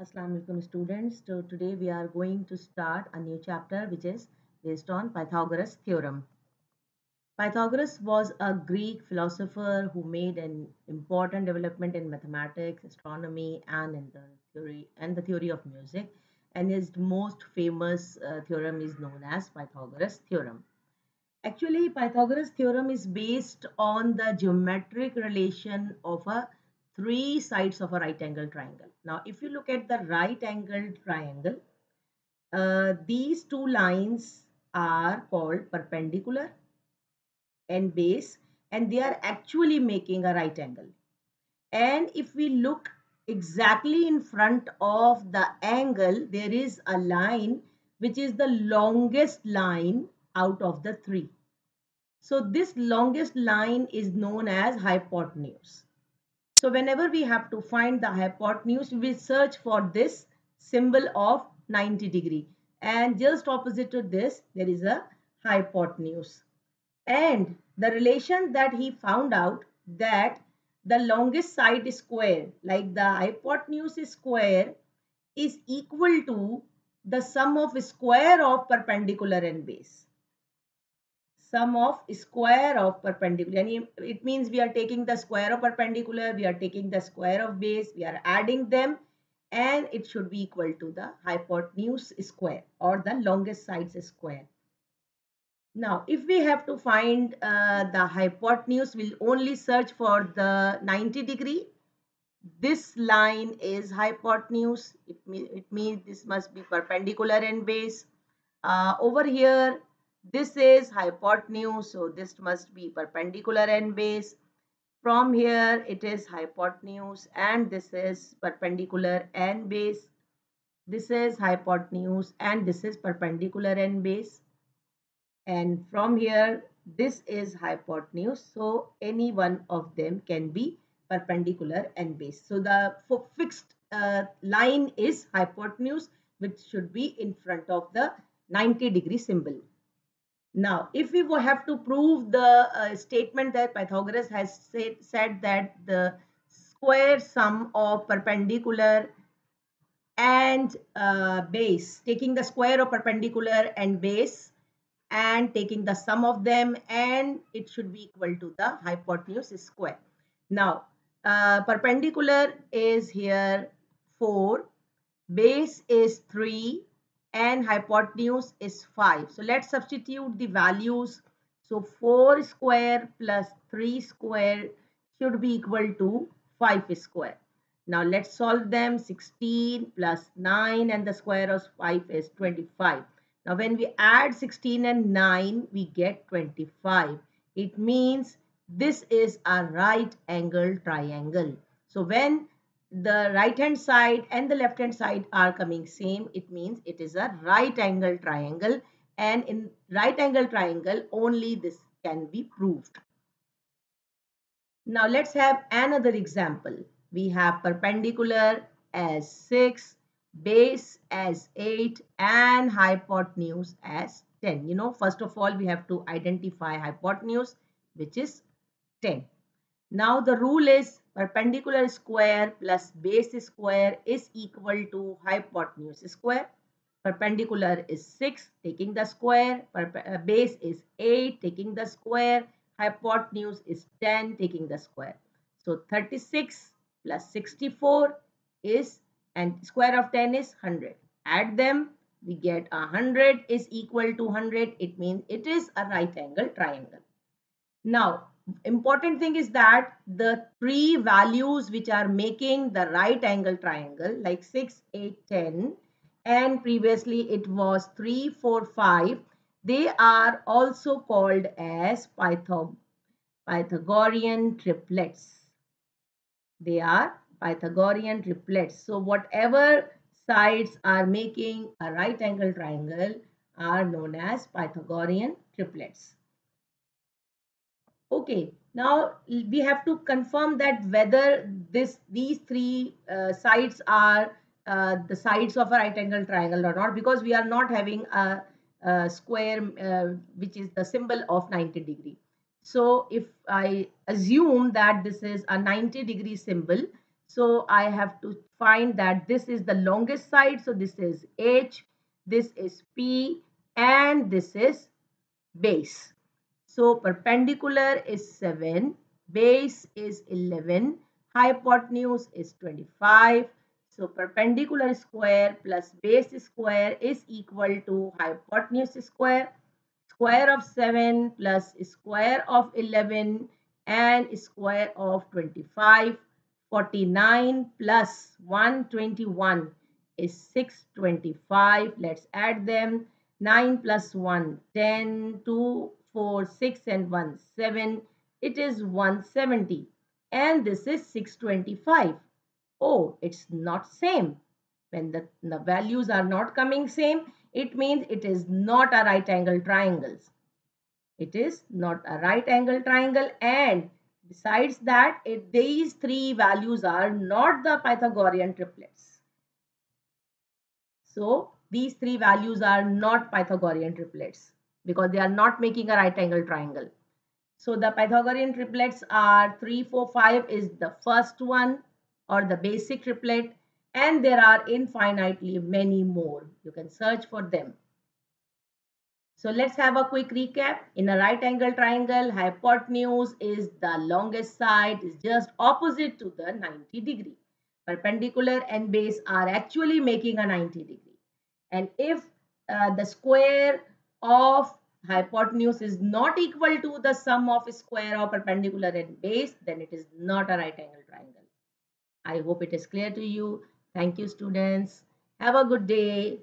Assalamu alaikum students. So today we are going to start a new chapter which is based on Pythagoras theorem. Pythagoras was a Greek philosopher who made an important development in mathematics, astronomy and in the theory of music, and his most famous theorem is known as Pythagoras theorem. Actually, Pythagoras theorem is based on the geometric relation of three sides of a right angle triangle. Now, if you look at the right angled triangle, these two lines are called perpendicular and base, and they are actually making a right angle. And if we look exactly in front of the angle, there is a line which is the longest line out of the three. So this longest line is known as hypotenuse. So whenever we have to find the hypotenuse, we search for this symbol of 90 degree. And just opposite to this, there is a hypotenuse. And the relation that he found out that the longest side is square, like the hypotenuse is square, is equal to the sum of square of perpendicular and base. Sum of square of perpendicular. It means we are taking the square of perpendicular, we are taking the square of base, we are adding them, and it should be equal to the hypotenuse square or the longest sides square. Now, if we have to find the hypotenuse, we'll only search for the 90 degree. This line is hypotenuse. It means this must be perpendicular and base. Over here, this is hypotenuse, so this must be perpendicular and base. From here, it is hypotenuse and this is perpendicular and base. This is hypotenuse and this is perpendicular and base. And from here, this is hypotenuse, so any one of them can be perpendicular and base. So the fixed line is hypotenuse, which should be in front of the 90 degree symbol. Now, if we have to prove the statement that Pythagoras has said that the square sum of perpendicular and base, taking the square of perpendicular and base and taking the sum of them, and it should be equal to the hypotenuse square. Now, perpendicular is here 4, base is 3, and hypotenuse is 5. So let's substitute the values. So 4 square plus 3 square should be equal to 5 square. Now let's solve them. 16 plus 9 and the square of 5 is 25. Now when we add 16 and 9, we get 25. It means this is a right angle triangle. So when the right hand side and the left hand side are coming same, it means it is a right angle triangle, and in right angle triangle only this can be proved. Now let's have another example. We have perpendicular as 6, base as 8 and hypotenuse as 10. First of all we have to identify hypotenuse, which is 10. Now the rule is perpendicular square plus base square is equal to hypotenuse square. Perpendicular is 6, taking the square. Base is 8, taking the square. Hypotenuse is 10, taking the square. So 36 plus 64 is, and square of 10 is 100. Add them, we get 100 is equal to 100. It means it is a right angle triangle. Now, important thing is that the three values which are making the right angle triangle, like 6, 8, 10, and previously it was 3, 4, 5, they are also called as Pythagorean triplets. They are Pythagorean triplets. So whatever sides are making a right angle triangle are known as Pythagorean triplets. Okay, now we have to confirm that whether these three sides are the sides of a right angle triangle or not, because we are not having a square which is the symbol of 90 degree. So if I assume that this is a 90 degree symbol, So I have to find that this is the longest side. So this is H, this is P, and this is base. So perpendicular is 7, base is 11, hypotenuse is 25. So perpendicular square plus base square is equal to hypotenuse square. Square of 7 plus square of 11 and square of 25. 49 plus 121 is 625. Let's add them. 9 plus 1, 10, 2, 4, 6 and 1, 7. It is 170. And this is 625. Oh, it's not same. When the values are not coming same, it means it is not a right angle triangle. It is not a right angle triangle, and besides that, these three values are not the Pythagorean triplets. So these three values are not Pythagorean triplets because they are not making a right angle triangle. So the Pythagorean triplets are 3, 4, 5 is the first one or the basic triplet, and there are infinitely many more. You can search for them. So let's have a quick recap. In a right angle triangle, hypotenuse is the longest side, is just opposite to the 90 degree. Perpendicular and base are actually making a 90 degree. And if the square of hypotenuse is not equal to the sum of square of perpendicular and base, then it is not a right angle triangle. I hope it is clear to you. Thank you, students. Have a good day.